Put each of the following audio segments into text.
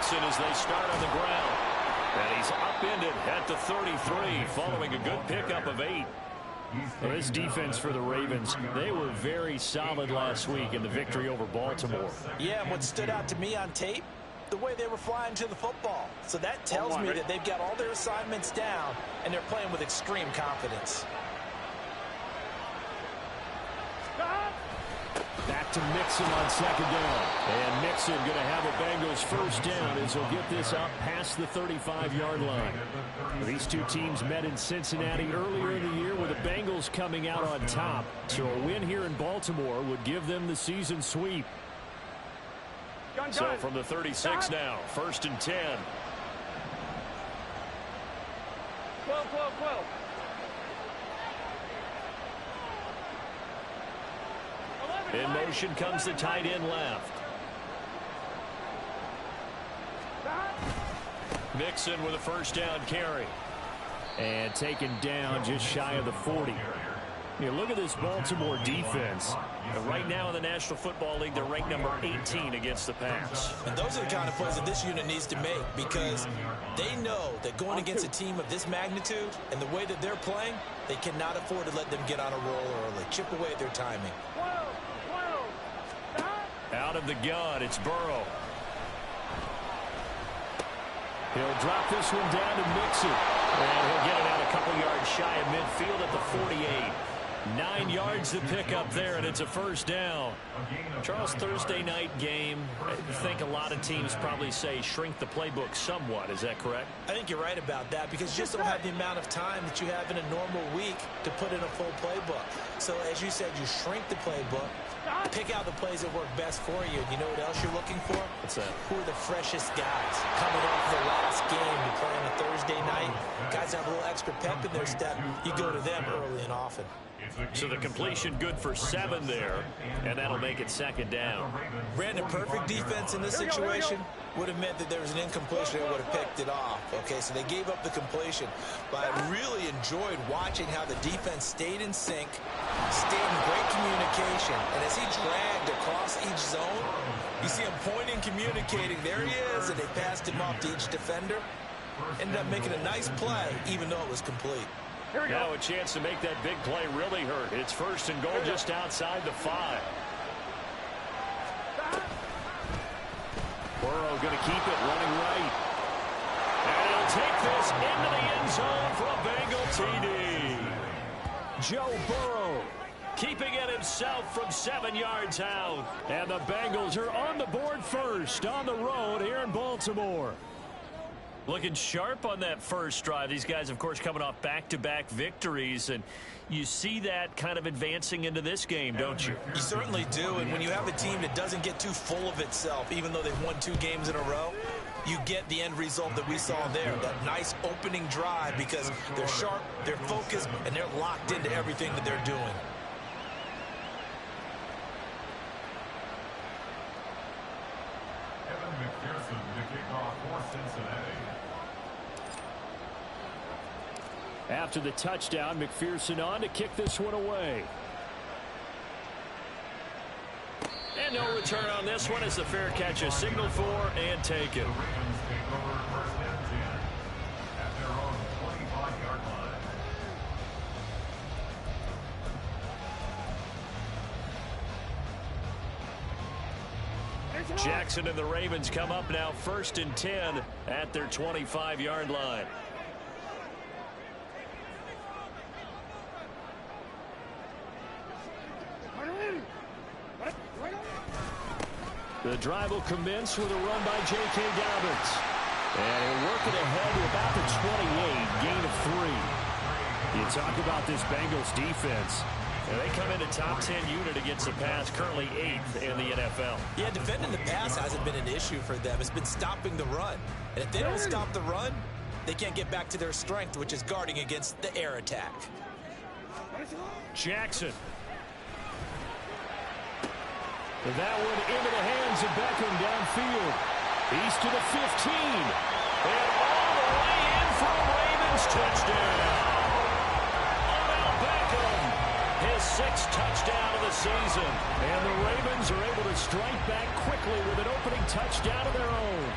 Mixon as they start on the ground. And he's upended at the 33 following a good pickup of 8. Well, this defense for the Ravens, they were very solid last week in the victory over Baltimore. Yeah, and what stood out to me on tape, the way they were flying to the football. So that tells me that they've got all their assignments down, and they're playing with extreme confidence. Back to Mixon on second down. And Mixon going to have a Bengals first down as he'll get this up past the 35-yard line. These two teams met in Cincinnati earlier in the year with the Bengals coming out on top. So a win here in Baltimore would give them the season sweep. So from the 36 now, 1st and 10. 12. In motion comes the tight end left. Mixon with a first down carry. And taken down just shy of the 40. You look at this Baltimore defense. And right now in the National Football League, they're ranked number 18 against the pass. And those are the kind of plays that this unit needs to make, because they know that going against a team of this magnitude and the way that they're playing, they cannot afford to let them get on a roll early. Chip away at their timing. Out of the gun, it's Burrow. He'll drop this one down to Mixon. And he'll get it out a couple yards shy of midfield at the 48. 9 yards to pick up there, and it's a first down. Charles, Thursday night game, I think a lot of teams probably say shrink the playbook somewhat. Is that correct? I think you're right about that, because you just don't have the amount of time that you have in a normal week to put in a full playbook. So as you said, you shrink the playbook, pick out the plays that work best for you. You know what else you're looking for? What's that? Who are the freshest guys coming off the last game to play on a Thursday night? Guys have a little extra pep in their step. You go to them early and often. So the completion good for 7 there, and that'll make it second down. Brandon, perfect defense in this situation would have meant that there was an incompletion that would have picked it off. Okay, so they gave up the completion, but I really enjoyed watching how the defense stayed in sync, stayed in great communication, and as he dragged across each zone, you see him pointing, communicating. There he is, and they passed him off to each defender. Ended up making a nice play, even though it was complete. Now a chance to make that big play really hurt. It's 1st and goal just outside the 5. Burrow going to keep it running right. And he'll take this into the end zone for a Bengal TD. Joe Burrow Keeping it himself from 7 yards out. And the Bengals are on the board first on the road here in Baltimore. Looking sharp on that first drive. These guys, of course, coming off back-to-back victories, and you see that kind of advancing into this game, don't you? You certainly do, and when you have a team that doesn't get too full of itself, even though they've won 2 games in a row, you get the end result that we saw there, that nice opening drive, because they're sharp, they're focused, and they're locked into everything that they're doing. After the touchdown, McPherson on to kick this one away. And no return on this one as the fair catch is signaled for and taken. Jackson and the Ravens come up now 1st and 10 at their 25-yard line. The drive will commence with a run by J.K. Dobbins. And he'll work it ahead to about the 28, gain of 3. You talk about this Bengals defense. And they come in a top 10 unit against the pass, currently 8th in the NFL. Yeah, defending the pass hasn't been an issue for them. It's been stopping the run. And if they don't stop the run, they can't get back to their strength, which is guarding against the air attack. Jackson. That one into the hands of Beckham downfield. He's to the 15. And all the way in for a Ravens touchdown. Odell Beckham, his 6th touchdown of the season. And the Ravens are able to strike back quickly with an opening touchdown of their own.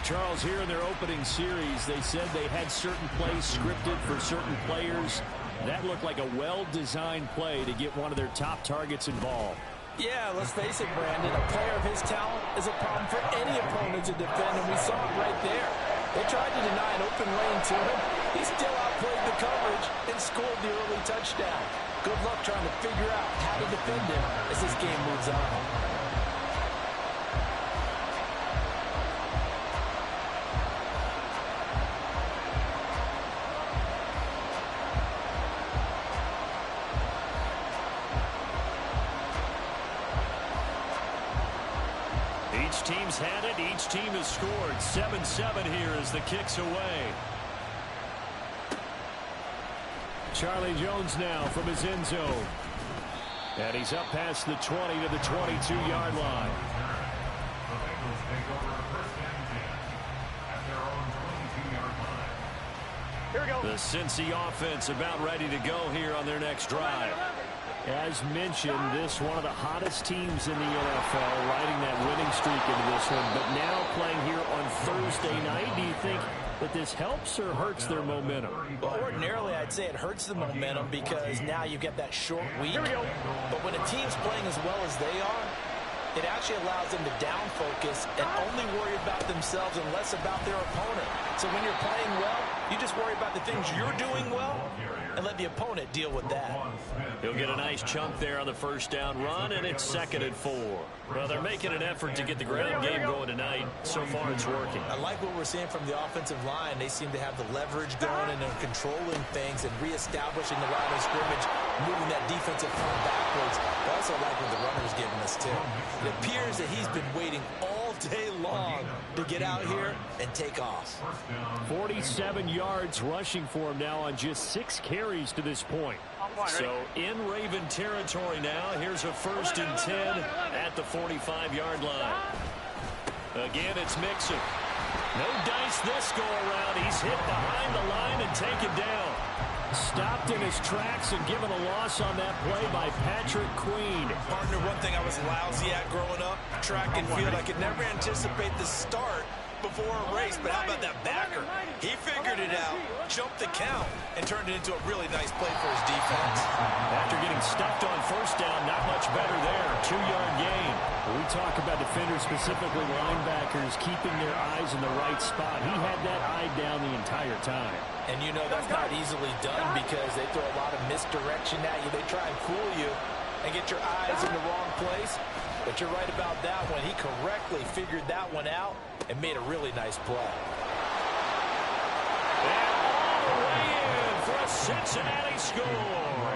Charles, here in their opening series, they said they had certain plays scripted for certain players. That looked like a well-designed play to get one of their top targets involved. Yeah, let's face it, Brandon. A player of his talent is a problem for any opponent to defend, and we saw it right there. They tried to deny an open lane to him. He still outplayed the coverage and scored the early touchdown. Good luck trying to figure out how to defend him as this game moves on. Each team's had it. Each team has scored. 7-7 here as the kick's away. Charlie Jones now from his end zone. And he's up past the 20 to the 22-yard line. Here we go. The Cincy offense about ready to go here on their next drive. As mentioned, this one of the hottest teams in the NFL, riding that winning streak into this one. But now playing here on Thursday night, do you think that this helps or hurts their momentum? Well, ordinarily, I'd say it hurts the momentum because now you get that short week. But when a team's playing as well as they are, it actually allows them to down focus and only worry about themselves and less about their opponent. So when you're playing well, you just worry about the things you're doing well and let the opponent deal with that. He'll get a nice chunk there on the first down run, and it's 2nd and 4. Well, they're making an effort to get the ground game going tonight. So far, it's working. I like what we're seeing from the offensive line. They seem to have the leverage going and they're controlling things and reestablishing the line of scrimmage, moving that defensive front backwards. I also like what the runner's giving us, too. It appears that he's been waiting all day long to get out here and take off. 47 yards rushing for him now on just 6 carries to this point. So in Raven territory now. Here's a 1st and 10 at the 45-yard line. Again, it's Mixon. No dice this go around. He's hit behind the line and taken down. Stopped in his tracks and given a loss on that play by Patrick Queen. Partner, one thing I was lousy at growing up, track and field, I could never anticipate the start before a race, but how about that backer? He figured it out, jumped the count, and turned it into a really nice play for his defense. After getting stuffed on 1st down, not much better there. 2-yard gain. We talk about defenders, specifically linebackers, keeping their eyes in the right spot. He had that eye down the entire time. And you know that's not easily done because they throw a lot of misdirection at you. They try and fool you and get your eyes in the wrong place. But you're right about that one. He correctly figured that one out and made a really nice play. And all the way in for a Cincinnati score.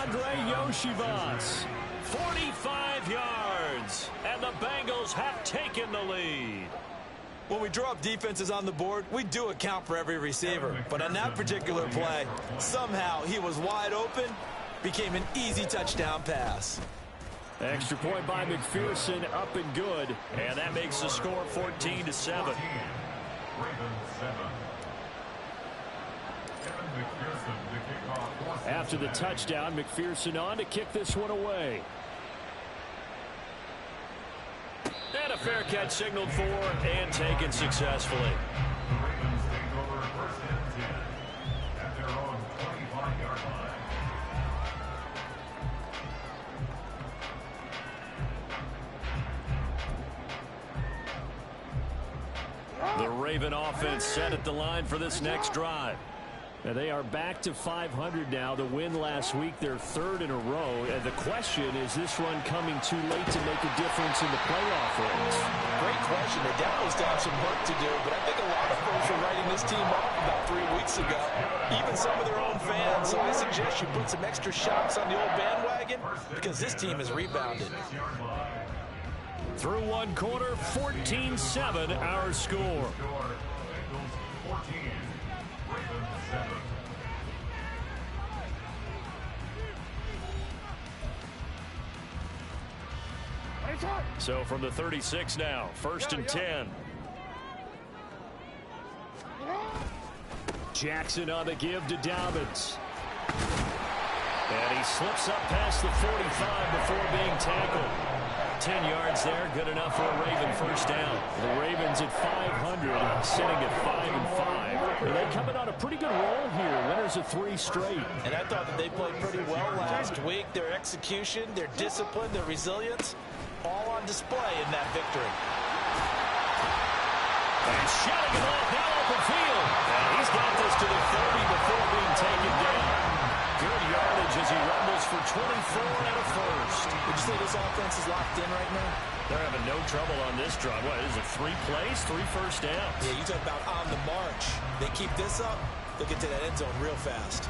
Andre Yoshivas. 45 yards. And the Bengals have taken the lead. When we draw up defenses on the board, we do account for every receiver. But on that particular play, somehow he was wide open, became an easy touchdown pass. Extra point by McPherson, up and good. And that makes the score 14-7. After the touchdown, McPherson on to kick this one away. And a fair catch signaled for and taken successfully. The Raven offense set at the line for this next drive. And they are back to 500 now. The win last week, their 3rd in a row. And the question, is this run coming too late to make a difference in the playoff race? Great question. They definitely still have some work to do, but I think a lot of folks were writing this team off about 3 weeks ago, even some of their own fans. So I suggest you put some extra shots on the old bandwagon because this team has rebounded. Through one quarter, 14-7 our score. So from the 36 now, 1st and 10. Jackson on the give to Dobbins. And he slips up past the 45 before being tackled. 10 yards there, good enough for a Raven first down. The Ravens at 500, sitting at 5-5. And they're coming on a pretty good roll here. Winners of 3 straight. And I thought that they played pretty well last week. Their execution, their discipline, their resilience, all on display in that victory. And shutting him off now open field. And he's got this to the 30 before being taken down. Good yardage as he rumbles for 24 and a first. Would you say this offense is locked in right now? They're having no trouble on this drive. What is it, 3 plays, 3 first downs? Yeah, you talk about on the march. They keep this up, they'll get to that end zone real fast.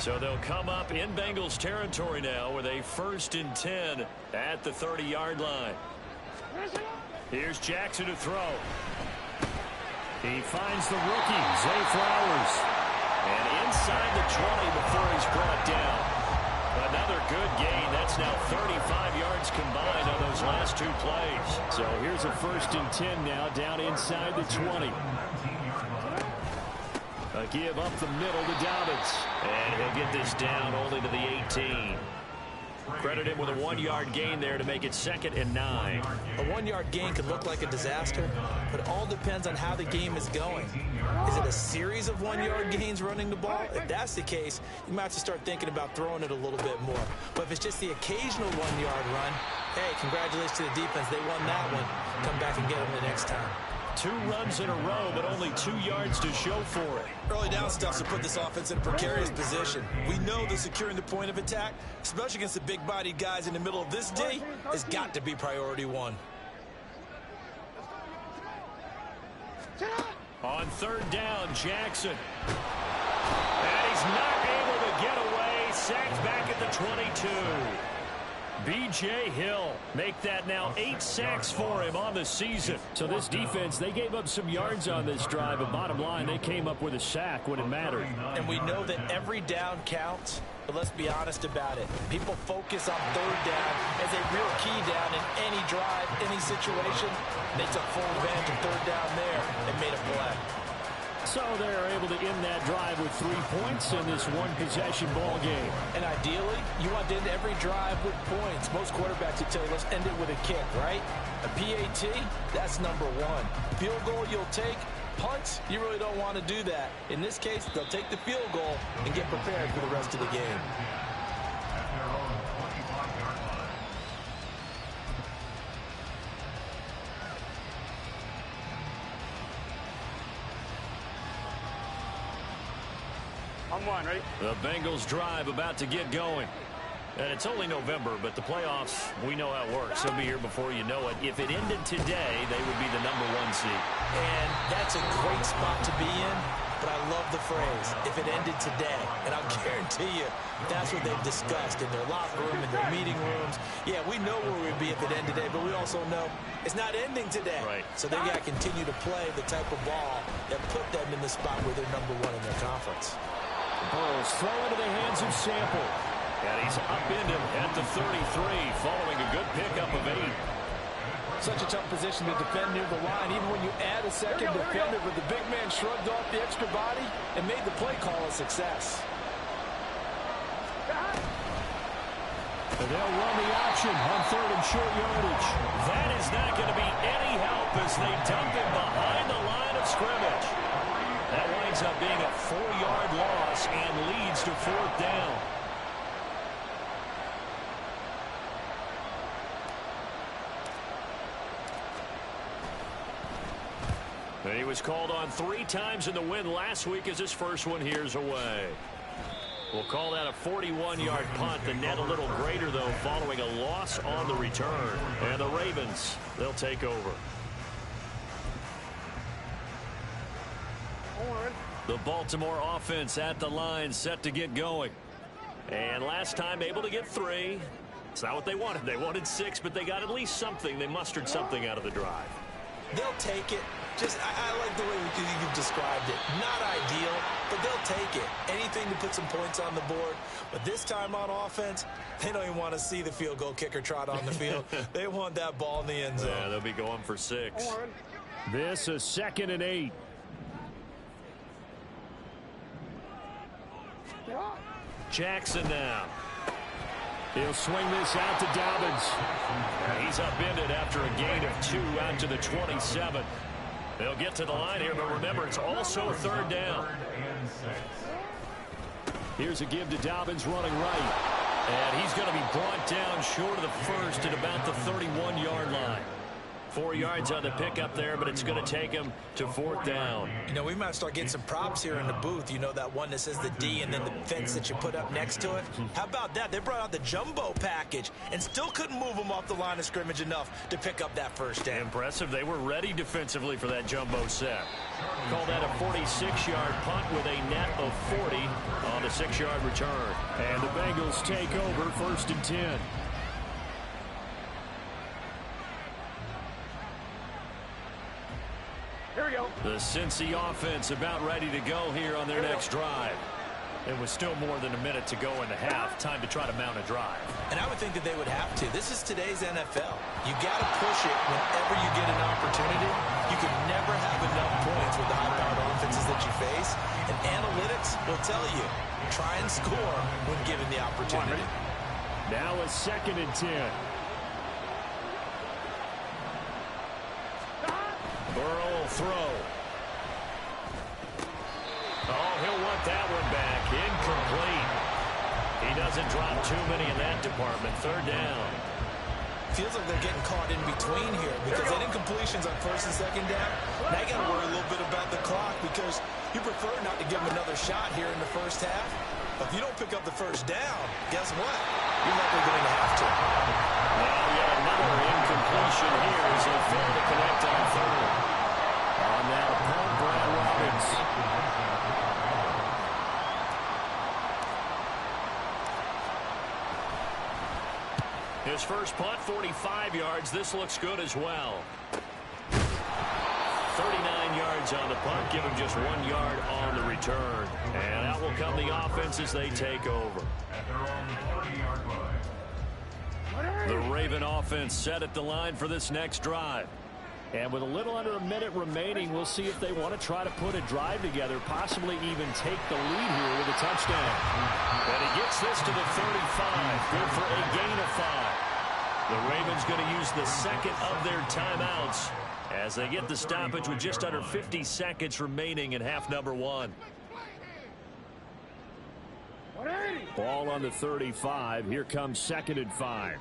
So they'll come up in Bengals territory now with a 1st and 10 at the 30-yard line. Here's Jackson to throw. He finds the rookie, Zay Flowers. And inside the 20 before he's brought down. Another good gain. That's now 35 yards combined on those last 2 plays. So here's a 1st and 10 now down inside the 20. A give up the middle to Dobbins. And he'll get this down only to the 18. Credit him with a 1-yard gain there to make it 2nd and 9. A 1-yard gain could look like a disaster, but it all depends on how the game is going. Is it a series of 1-yard gains running the ball? If that's the case, you might have to start thinking about throwing it a little bit more. But if it's just the occasional 1-yard run, hey, congratulations to the defense. They won that one. Come back and get them the next time. 2 runs in a row, but only 2 yards to show for it. Early down stuff to put this offense in a precarious position. We know that securing the point of attack, especially against the big-bodied guys in the middle of this D, has got to be priority 1. On 3rd down, Jackson. And he's not able to get away. Sacked back at the 22. B.J. Hill make that now 8 sacks for him on the season. So this defense, they gave up some yards on this drive, but bottom line, they came up with a sack when it mattered. And we know that every down counts, but let's be honest about it. People focus on 3rd down as a real key down in any drive, any situation. They took full advantage of 3rd down there and made a play. So they're able to end that drive with 3 points in this one-possession ball game. And ideally, you want to end every drive with points. Most quarterbacks will tell you, let's end it with a kick, right? A PAT, that's number 1. Field goal you'll take. Punts, you really don't want to do that. In this case, they'll take the field goal and get prepared for the rest of the game. On 1, ready? The Bengals drive about to get going. And it's only November, but the playoffs, we know how it works. They'll be here before you know it. If it ended today, they would be the number 1 seed. And that's a great spot to be in, but I love the phrase, if it ended today. And I'll guarantee you, that's what they've discussed in their locker room, in their meeting rooms. Yeah, we know where we'd be if it ended today, but we also know it's not ending today. Right. So they got to continue to play the type of ball that put them in the spot where they're number 1 in their conference. Burrows throw into the hands of Sample. And he's upended him at the 33 following a good pickup of 8. Such a tough position to defend near the line, even when you add a second defender, but the big man shrugged off the extra body and made the play call a success. And they'll run the option on 3rd and short yardage. That is not going to be any help as they dump him behind the line of scrimmage. That winds up being a 4-yard loss and leads to 4th down. And he was called on 3 times in the win last week as his first one here's away. We'll call that a 41-yard punt. The net a little greater, though, following a loss on the return. And the Ravens, they'll take over. The Baltimore offense at the line, set to get going. And last time able to get 3. It's not what they wanted. They wanted 6, but they got at least something. They mustered something out of the drive. They'll take it. Just, I like the way you've described it. Not ideal, but they'll take it. Anything to put some points on the board. But this time on offense, they don't even want to see the field goal kicker trot on the field. They want that ball in the end zone. Yeah, they'll be going for 6. This a 2nd and 8. Jackson now. He'll swing this out to Dobbins. He's upended after a gain of 2 out to the 27. They'll get to the line here, but remember, it's also 3rd down. Here's a give to Dobbins running right. And he's going to be brought down short of the first at about the 31-yard line. 4 yards on the pickup there, but it's going to take him to 4th down. You know, we might start getting some props here in the booth. You know, that one that says the D and then the fence that you put up next to it? How about that? They brought out the jumbo package and still couldn't move them off the line of scrimmage enough to pick up that first down. Impressive. They were ready defensively for that jumbo set. Call that a 46-yard punt with a net of 40 on a 6-yard return. And the Bengals take over 1st and 10. Here we go. The Cincy offense about ready to go here on their next drive. It was still more than a minute to go in the half. Time to try to mount a drive. And I would think that they would have to. This is today's NFL. You got to push it whenever you get an opportunity. You can never have enough points with the high-powered offenses that you face. And analytics will tell you, try and score when given the opportunity. Now a 2nd and 10. Burrow will throw. Oh, he'll want that one back. Incomplete. He doesn't drop too many in that department. 3rd down. Feels like they're getting caught in between here because that incompletions on 1st and 2nd down. Now you got to worry a little bit about the clock because you prefer not to give them another shot here in the first half. But if you don't pick up the first down, guess what? You're likely going to have to. Now yet another incompletion here as they fail to connect on 3rd. On that punt, Brad Robbins. His first punt, 45 yards. This looks good as well. 39 yards on the punt. Give him just 1 yard on the return. And out will come the offense as they take over. The Raven offense set at the line for this next drive. And with a little under a minute remaining, we'll see if they want to try to put a drive together, possibly even take the lead here with a touchdown. And he gets this to the 35. Good for a gain of 5. The Ravens going to use the 2nd of their timeouts as they get the stoppage with just under 50 seconds remaining in half number 1. Ball on the 35. Here comes 2nd and 5.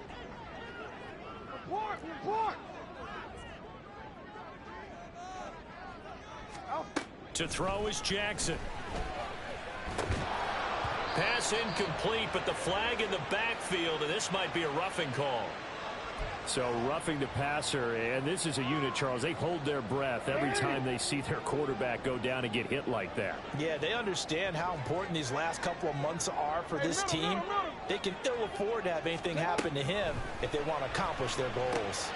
To throw is Jackson. Pass incomplete, but the flag in the backfield, and this might be a roughing call. So roughing the passer, and this is a unit, Charles. They hold their breath every time they see their quarterback go down and get hit like that. Yeah, they understand how important these last couple of months are for this team. They can ill afford to have anything happen to him if they want to accomplish their goals.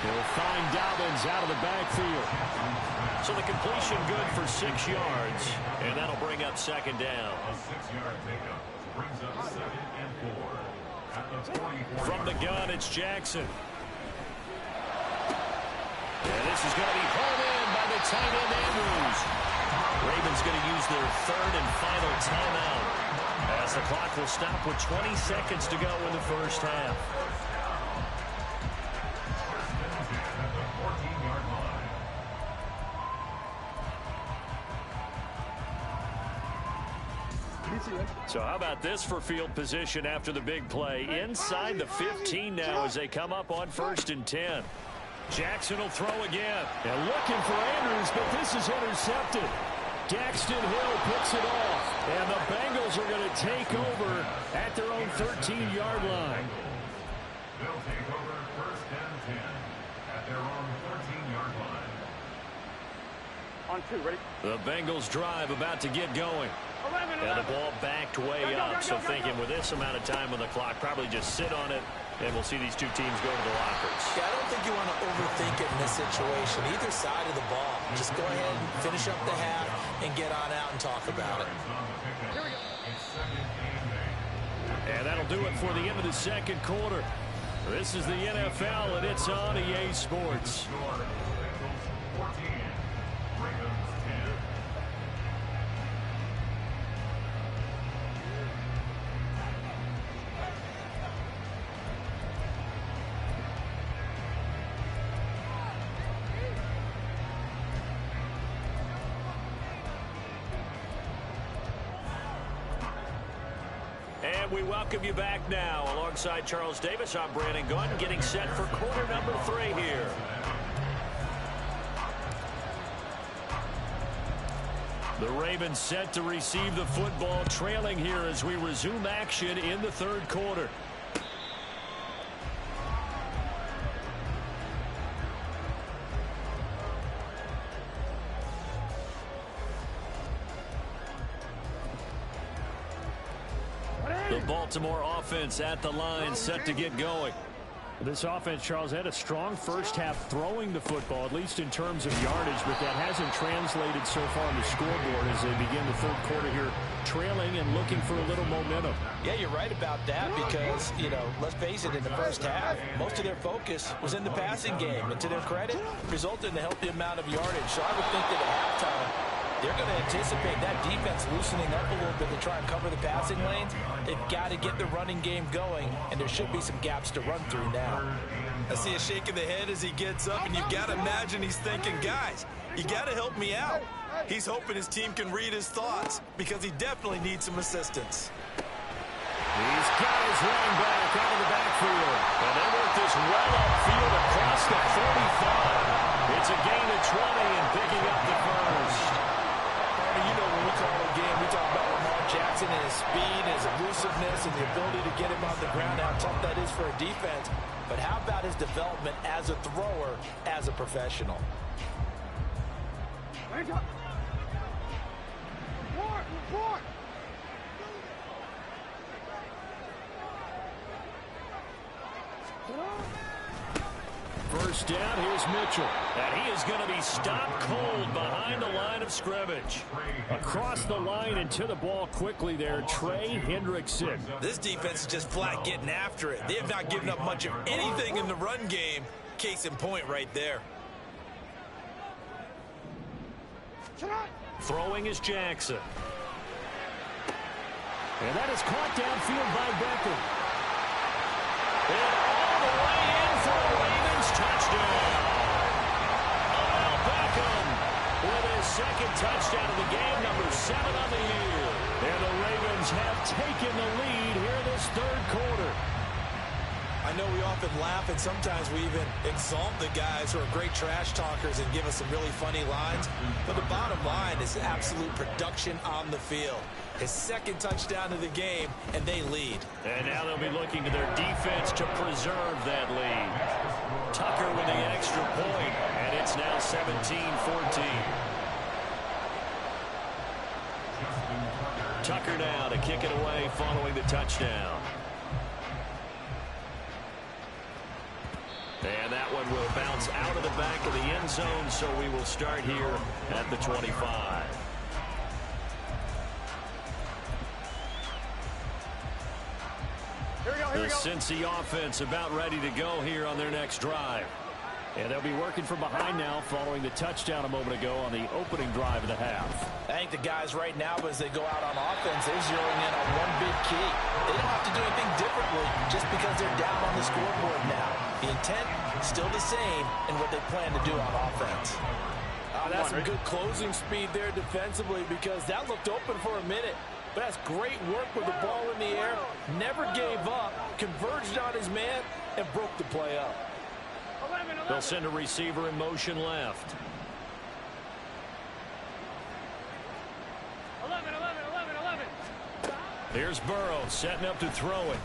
They'll find Dobbins out of the backfield. So the completion good for 6 yards, and that'll bring up 2nd down. From the gun, it's Jackson. And this is going to be hauled in by the tight end, Andrews. Ravens going to use their 3rd and final timeout as the clock will stop with 20 seconds to go in the first half. So how about this for field position after the big play? Inside the 15 now as they come up on 1st and 10. Jackson will throw again. They're looking for Andrews, but this is intercepted. Daxton Hill picks it off, and the Bengals are going to take over at their own 13-yard line. They'll take over 1st and 10 at their own 13-yard line. On 2, ready? The Bengals drive about to get going. 11. And the ball backed way up, so thinking with this amount of time on the clock, probably just sit on it, and we'll see these two teams go to the lockers. Yeah, I don't think you want to overthink it in this situation. Either side of the ball. Just go ahead and finish up the half and get on out and talk about it. And that'll do it for the end of the 2nd quarter. This is the NFL, and it's on EA Sports. And we welcome you back now. Alongside Charles Davis, I'm Brandon Gunn, getting set for quarter number 3 here. The Ravens set to receive the football, trailing here as we resume action in the third quarter. The Baltimore offense at the line, set to get going. This offense, Charles, had a strong first half throwing the football, at least in terms of yardage, but that hasn't translated so far on the scoreboard as they begin the third quarter here, trailing and looking for a little momentum. Yeah, you're right about that because, let's face it, in the first half, most of their focus was in the passing game. And to their credit, resulted in a healthy amount of yardage. So I would think that at halftime, they're going to anticipate that defense loosening up a little bit to try and cover the passing lanes. They've got to get the running game going, and there should be some gaps to run through now. I see a shake of the head as he gets up, and you've got to imagine he's thinking, guys, you got to help me out. He's hoping his team can read his thoughts because he definitely needs some assistance. He's got his running back out of the backfield. And they work this well upfield across the 45. It's a gain of 20 and picking up the first. When we call a game, we talk about Lamar Jackson and his speed, his elusiveness, and the ability to get him on the ground, how tough that is for a defense. But how about his development as a thrower, as a professional? First down, here's Mitchell. And he is going to be stopped cold behind the line of scrimmage. Across the line and to the ball quickly there, Trey Hendrickson. This defense is just flat getting after it. They have not given up much of anything in the run game. Case in point right there. Throwing is Jackson. And that is caught downfield by Beckham. And all the way in for a Ravens touchdown. Odell Beckham with his second touchdown of the game, number 7 on the year. And the Ravens have taken the lead here this third quarter. I know we often laugh and sometimes we even exalt the guys who are great trash talkers and give us some really funny lines. But the bottom line is absolute production on the field. His second touchdown of the game, and they lead. And now they'll be looking to their defense to preserve that lead. Tucker with the extra point, and it's now 17-14. Tucker now to kick it away following the touchdown. And that one will bounce out of the back of the end zone, so we will start here at the 25. The Cincy offense about ready to go here on their next drive. And they'll be working from behind now following the touchdown a moment ago on the opening drive of the half. I think the guys right now, as they go out on offense, they're zeroing in on one big key. They don't have to do anything differently just because they're down on the scoreboard now. The intent still the same in what they plan to do on offense. That's some good closing speed there defensively because that looked open for a minute. But that's great work with the ball in the air. Never gave up, converged on his man, and broke the play up. They'll send a receiver in motion left. 11. Here's Burrow setting up to throw it.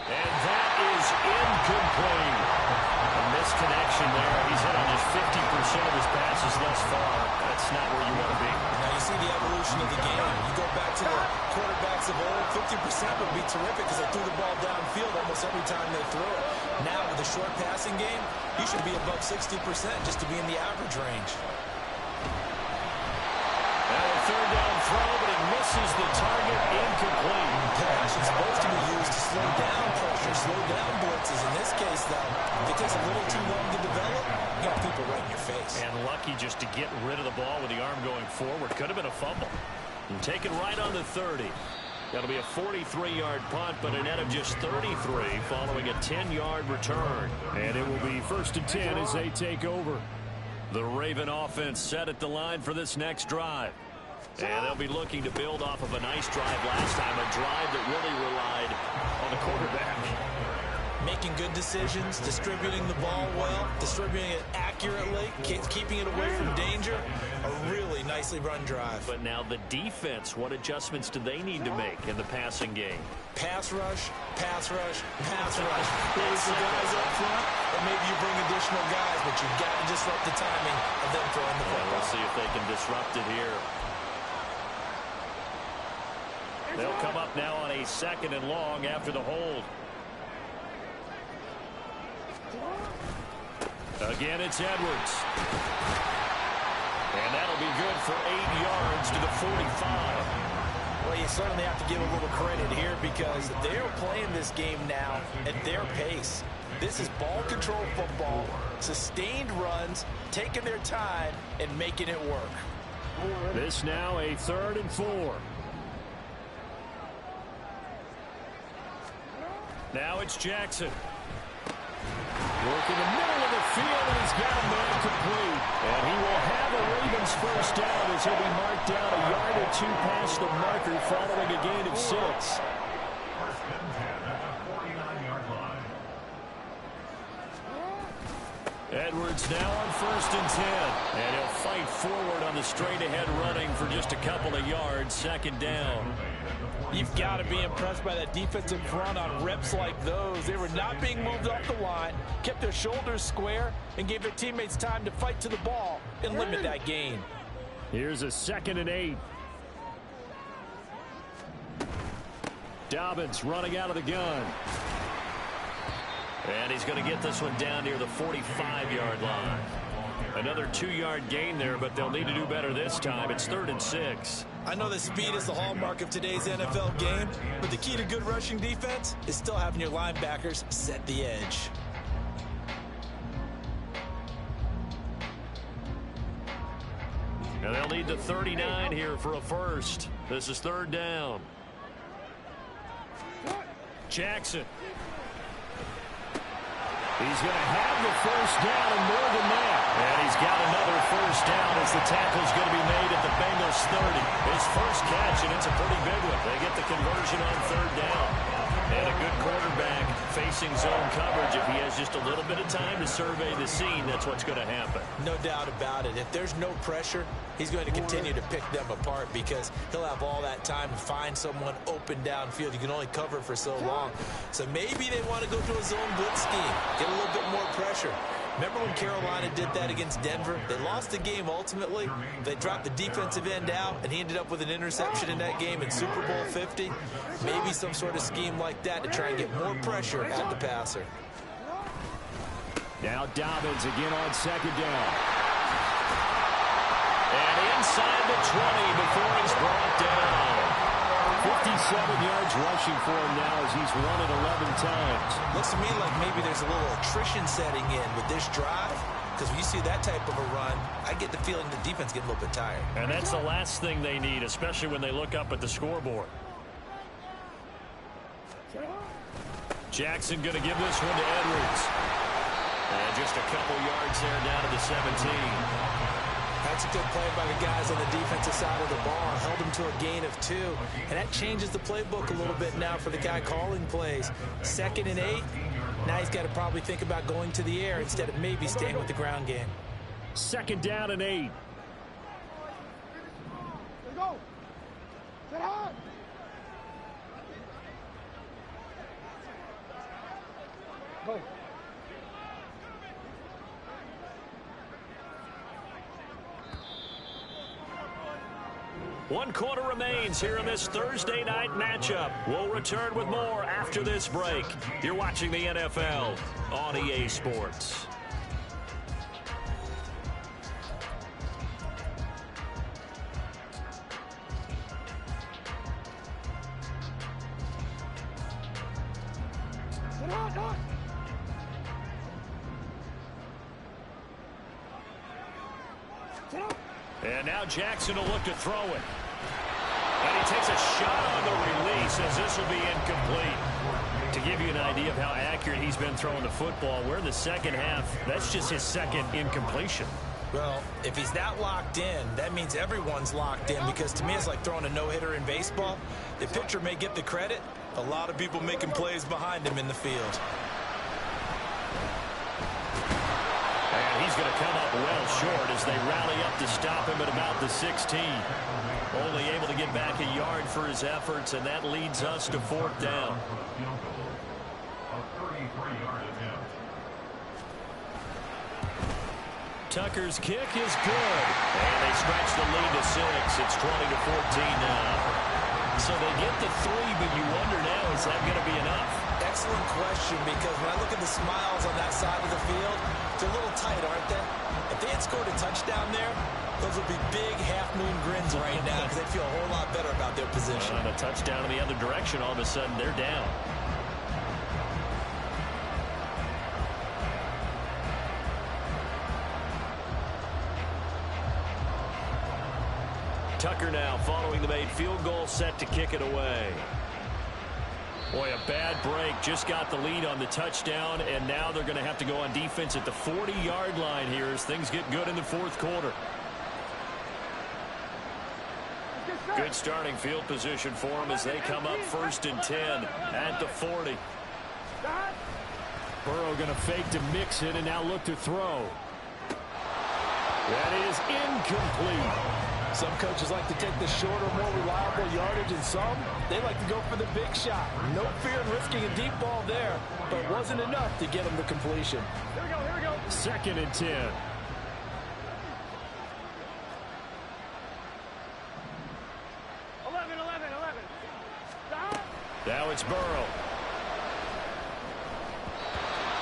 And that is incomplete. A missed connection there. He's hit on just 50% of his passes thus far. That's not where you want to be. Now you see the evolution of the game. You go back to the quarterbacks of old, 50% would be terrific because they threw the ball downfield almost every time they threw it. Now with the short passing game, you should be above 60% just to be in the average range. And a third down throw, but it misses the target, incomplete. Pass is supposed to be used to slow down pressure, slow down blitzes. In this case, though, if it takes a little too long to develop, you got people right in your face. And lucky just to get rid of the ball with the arm going forward. Could have been a fumble. And taken right on the 30. That'll be a 43-yard punt, but a net of just 33 following a 10-yard return. And it will be 1st and 10 as they take over. The Raven offense set at the line for this next drive. And they'll be looking to build off of a nice drive last time, a drive that really relied on the quarterback. Making good decisions, distributing the ball well, distributing it accurately, keeping it away from danger. A really nicely run drive. But now the defense, what adjustments do they need to make in the passing game? Pass rush, pass rush, pass rush. There's the guys up front, and maybe you bring additional guys, but you've got to disrupt the timing of them throwing the football. We'll see if they can disrupt it here. They'll come up now on a 2nd and long after the hold. Again, it's Edwards. And that'll be good for 8 yards to the 45. Well, you certainly have to give a little credit here because they're playing this game now at their pace. This is ball control football, sustained runs, taking their time, and making it work. This now a 3rd and 4. Now it's Jackson. Work in the middle of the field, and he's got a man complete. And he will have a Ravens first down as he'll be marked down a yard or 2 past the marker following a gain of 6. First and 10 at the 49-yard line. Edwards now on 1st and 10. And he'll fight forward on the straight-ahead running for just a couple of yards. 2nd down. You've got to be impressed by that defensive front on reps like those. They were not being moved off the line, kept their shoulders square, and gave their teammates time to fight to the ball and limit that gain. Here's a 2nd and 8. Dobbins running out of the gun. And he's going to get this one down near the 45-yard line. Another 2-yard gain there, but they'll need to do better this time. It's 3rd and 6. I know that speed is the hallmark of today's NFL game, but the key to good rushing defense is still having your linebackers set the edge. And they'll need the 39 here for a first. This is 3rd down. Jackson. He's going to have the first down and more than that. And he's got another first down as the tackle's going to be made at the Bengals 30. His first catch, and it's a pretty big one. They get the conversion on 3rd down. And a good quarterback facing zone coverage. If he has just a little bit of time to survey the scene, that's what's going to happen. No doubt about it. If there's no pressure, he's going to continue to pick them apart because he'll have all that time to find someone open downfield. You can only cover for so long. So maybe they want to go to a zone blitz scheme, get a little bit more pressure. Remember when Carolina did that against Denver? They lost the game ultimately. They dropped the defensive end out, and he ended up with an interception in that game in Super Bowl 50. Maybe some sort of scheme like that to try and get more pressure at the passer. Now Dobbins again on 2nd down. And inside the 20 before he's brought down. 57 yards rushing for him now as he's run it 11 times. Looks to me like maybe there's a little attrition setting in with this drive, because when you see that type of a run, I get the feeling the defense getting a little bit tired. And that's the last thing they need, especially when they look up at the scoreboard. Jackson going to give this one to Edwards. And just a couple yards there down to the 17. That's a good play by the guys on the defensive side of the ball. Held him to a gain of 2. And that changes the playbook a little bit now for the guy calling plays. 2nd and 8. Now he's got to probably think about going to the air instead of maybe staying with the ground game. 2nd down and 8. Let's go. Get high. Go. One quarter remains here in this Thursday night matchup. We'll return with more after this break. You're watching the NFL on EA Sports. And now Jackson will look to throw it. And he takes a shot on the release as this will be incomplete. To give you an idea of how accurate he's been throwing the football, we're in the second half. That's just his second incompletion. Well, if he's that locked in, that means everyone's locked in, because to me it's like throwing a no-hitter in baseball. The pitcher may get the credit, a lot of people making plays behind him in the field. And he's going to come up well short as they rally up to stop him at about the 16. Only able to get back a yard for his efforts, and that leads us to 4th down. Tucker's kick is good. And they stretch the lead to 6. It's 20-14 now. So they get the 3, but you wonder now, is that going to be enough? Excellent question, because when I look at the smiles on that side of the field, it's a little tight, aren't they? If they had scored a touchdown there, those would be big half-moon grins right now, because they feel a whole lot better about their position. And a touchdown in the other direction, all of a sudden they're down. Tucker now following the made field goal, set to kick it away. Boy, a bad break. Just got the lead on the touchdown, and now they're going to have to go on defense at the 40-yard line here as things get good in the 4th quarter. Good starting field position for them as they come up 1st and 10 at the 40. Burrow going to fake to mix it and now look to throw. That is incomplete. Some coaches like to take the shorter, more reliable yardage, and some, they like to go for the big shot. No fear in risking a deep ball there, but it wasn't enough to get them to completion. Here we go. 2nd and 10. 11. Stop. Now it's Burrow.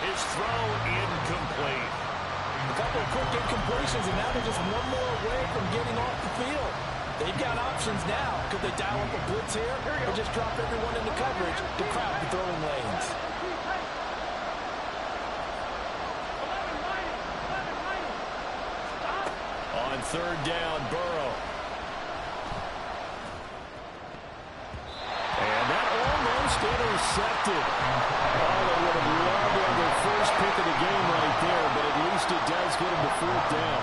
His throw incomplete. A couple of quick incompletions, and now they're just one more away from getting off the field. They've got options now. Could they dial up a blitz here or just drop everyone into coverage to crowd the throwing lanes? 11 Stop. On 3rd down, Burrow. And that almost intercepted. Oh, they would have loved to have their first pick of the game right there, but at least it does get them to 4th down.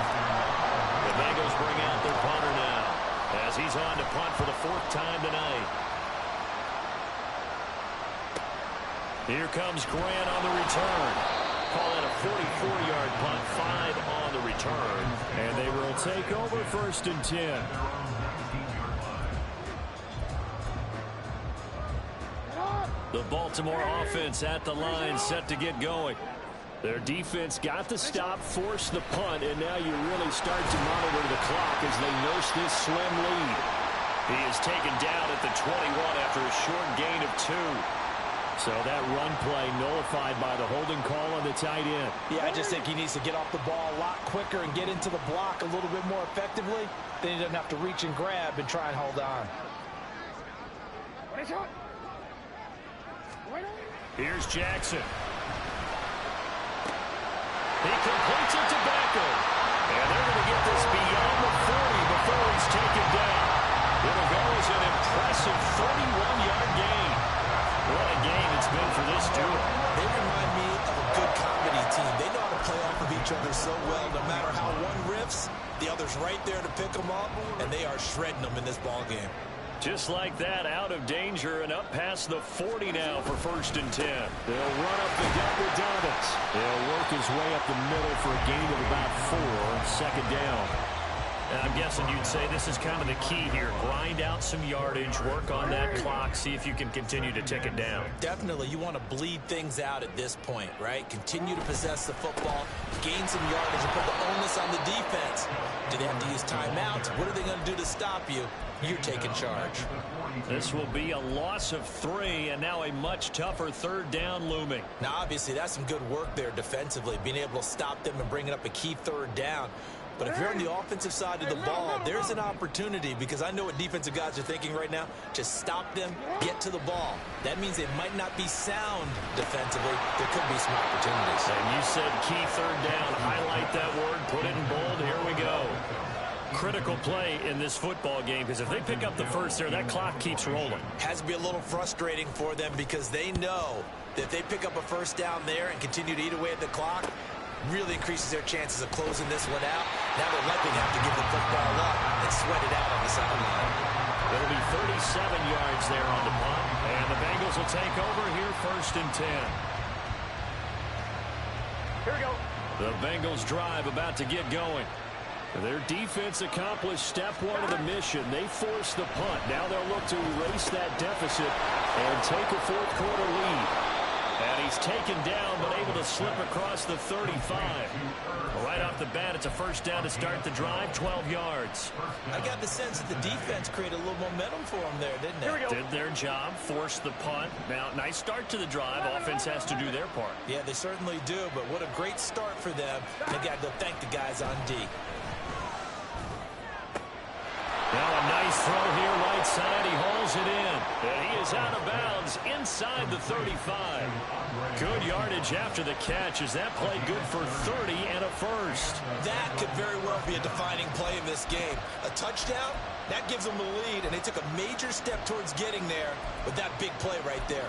The Bengals bring out their punter now as he's on to punt for the 4th time tonight. Here comes Grant on the return. Call it a 44-yard punt, 5 on the return. And they will take over 1st and 10. The Baltimore offense at the line, set to get going. Their defense got the stop, forced the punt, and now you really start to monitor the clock as they nurse this slim lead. He is taken down at the 21 after a short gain of 2. So that run play nullified by the holding call on the tight end. Yeah, I just think he needs to get off the ball a lot quicker and get into the block a little bit more effectively. Then he doesn't have to reach and grab and try and hold on. Here's Jackson. He completes it to Beckham. And they're going to get this beyond the 40 before he's taken down. It'll go as an impressive 31-yard gain. What a game it's been for this duo. They remind me of a good comedy team. They know how to play off of each other so well. No matter how one riffs, the other's right there to pick them up, and they are shredding them in this ball game. Just like that, out of danger and up past the 40 now for 1st and 10. They'll run up the gut with Dobbins. He'll work his way up the middle for a gain of about 4 on 2nd down. And I'm guessing you'd say this is kind of the key here. Grind out some yardage, work on that clock, see if you can continue to tick it down. Definitely, you want to bleed things out at this point, right? Continue to possess the football, gain some yardage, and put the onus on the defense. Do they have to use timeouts? What are they going to do to stop you? You're taking charge. This will be a loss of 3, and now a much tougher 3rd down looming. Now, obviously, that's some good work there defensively, being able to stop them and bringing up a key 3rd down. But if you're on the offensive side of the ball, there's an opportunity, because I know what defensive guys are thinking right now. Just stop them, get to the ball. That means they might not be sound defensively. There could be some opportunities. And you said key 3rd down. Highlight that word, put it in bold. Here we go. Critical play in this football game, because if they pick up the first there, that clock keeps rolling. Has to be a little frustrating for them, because they know that if they pick up a 1st down there and continue to eat away at the clock, really increases their chances of closing this one out Now they're likely to have to give the football up and sweat it out on the sideline. It'll be 37 yards there on the punt. And the Bengals will take over here, 1st and 10. Here we go. The Bengals drive about to get going. Their defense accomplished step one of the mission. They forced the punt. Now they'll look to erase that deficit and take a fourth-quarter lead. And he's taken down, but able to slip across the 35. Right off the bat, it's a first down to start the drive, 12 yards. I got the sense that the defense created a little momentum for them there, didn't Here we it? go. Did their job, forced the punt. Now, nice start to the drive. Offense has to do their part. Yeah, they certainly do, but what a great start for them. They got to go thank the guys on D. Now a nice throw here right side. He hauls it in. And he is out of bounds inside the 35. Good yardage after the catch as that play good for 30 and a first. That could very well be a defining play in this game. A touchdown, that gives them the lead, and they took a major step towards getting there with that big play right there.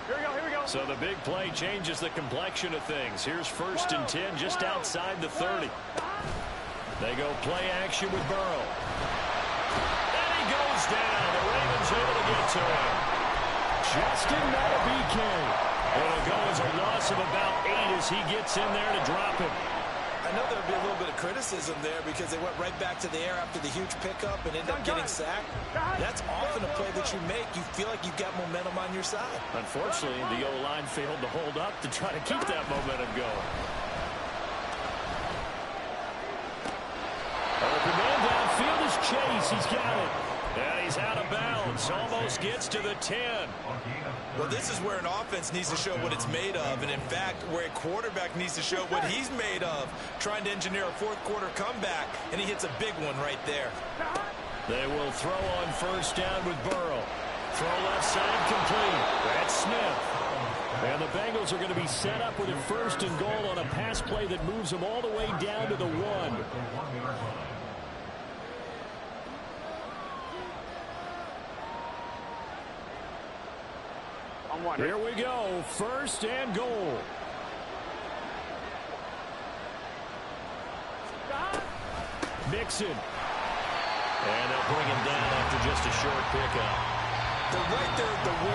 Here we go, here we go. So the big play changes the complexion of things. Here's 1st and 10 just outside the 30. They go play action with Burrow. And he goes down. The Ravens able to get to him. Justin Matabike. It'll go as a loss of about 8 as he gets in there to drop him. I know there'll be a little bit of criticism there because they went right back to the air after the huge pickup and ended up getting sacked. That's often a play that you make. You feel like you've got momentum on your side. Unfortunately, the O-line failed to hold up to try to keep that momentum going. Open man downfield is Chase. He's got it. And he's out of bounds. Almost gets to the 10. Well, this is where an offense needs to show what it's made of, and in fact, where a quarterback needs to show what he's made of, trying to engineer a fourth-quarter comeback, and he hits a big one right there. They will throw on 1st down with Burrow. Throw left side complete. That's Smith. And the Bengals are going to be set up with a 1st and goal on a pass play that moves them all the way down to the 1. Here we go, 1st and goal. Mixon. And they'll bring him down after just a short pickup. They're right there at the 1.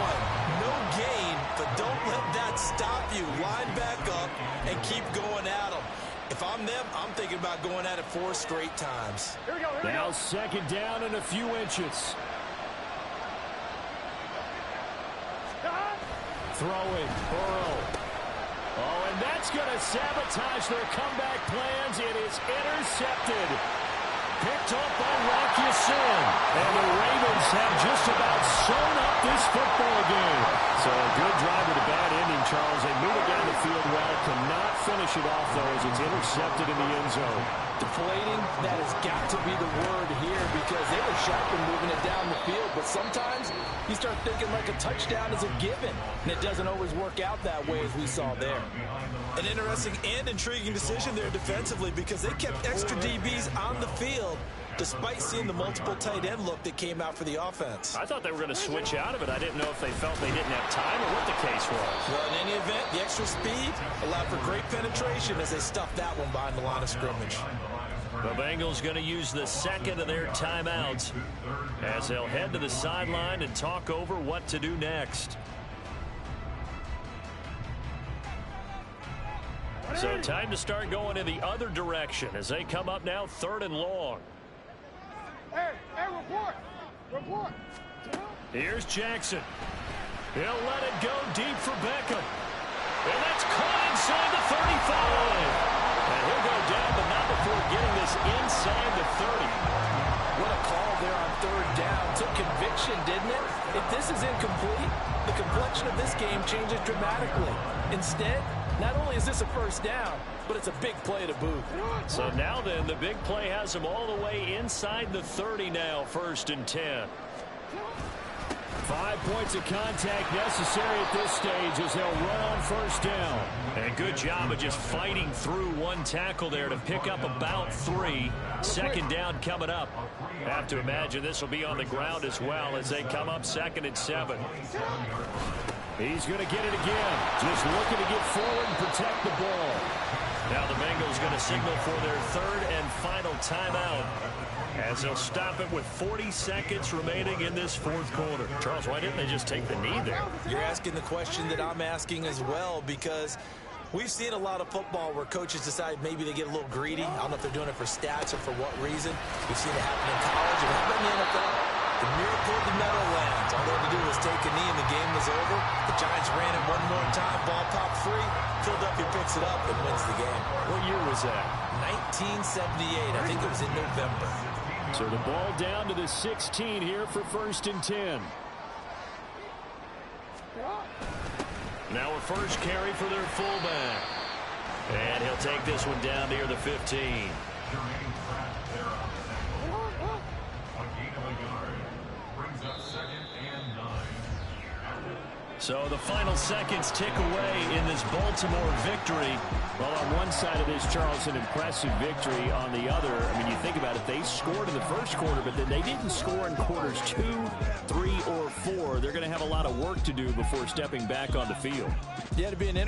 No gain, but don't let that stop you. Line back up and keep going at them. If I'm them, I'm thinking about going at it 4 straight times. Here we go, here we Now go. 2nd down and a few inches. Throwing, Burrow. Oh, and that's going to sabotage their comeback plans. It is intercepted. Picked up by Rock Ya-Sin. And the Ravens have just about sewn up this football game. So a good drive with a bad ending, Charles. They move it down the field well. Cannot finish it off, though, as it's intercepted in the end zone. Deflating, that has got to be the word here because they were sharp in moving it down the field. But sometimes you start thinking like a touchdown is a given, and it doesn't always work out that way as we saw there. An interesting and intriguing decision there defensively because they kept extra DBs on the field despite seeing the multiple tight end look that came out for the offense. I thought they were going to switch out of it. I didn't know if they felt they didn't have time or what the case was. Well, in any event, the extra speed allowed for great penetration as they stuffed that one behind the line of scrimmage. The Bengals going to use the 2nd of their timeouts as they'll head to the sideline and talk over what to do next. So time to start going in the other direction as they come up now 3rd and long. Hey, report. Report. Here's Jackson. He'll let it go deep for Beckham. And that's caught inside the 35. And he'll go down, but not before getting this inside the 30. What a call there on 3rd down. Took conviction, didn't it? If this is incomplete, the complexion of this game changes dramatically. Instead, not only is this a 1st down, but it's a big play to boot. So now then, the big play has them all the way inside the 30 now, 1st and 10. 5 points of contact necessary at this stage as they'll run on 1st down. And good job of just fighting through one tackle there to pick up about 3. 2nd down coming up. Have to imagine this will be on the ground as well as they come up 2nd and 7. He's going to get it again. Just looking to get forward and protect the ball. Now the Bengals going to signal for their third and final timeout, as they'll stop it with 40 seconds remaining in this fourth quarter. Charles, why didn't they just take the knee there? You're asking the question that I'm asking as well, because we've seen a lot of football where coaches decide maybe they get a little greedy. I don't know if they're doing it for stats or for what reason. We've seen it happen in college and happen in the NFL. The miracle of the Meadowlands. All they had to do was take a knee and the game was over. The Giants ran it one more time. Ball popped free. Philadelphia picks it up and wins the game. What year was that? 1978. I think it was in November. So the ball down to the 16 here for 1st and 10. Now a first carry for their fullback. And he'll take this one down near the 15. So the final seconds tick away in this Baltimore victory. Well, on one side of this, Charles, an impressive victory. On the other, I mean, you think about it, they scored in the first quarter, but then they didn't score in quarters 2, 3, or 4. They're going to have a lot of work to do before stepping back on the field. Yeah, to be an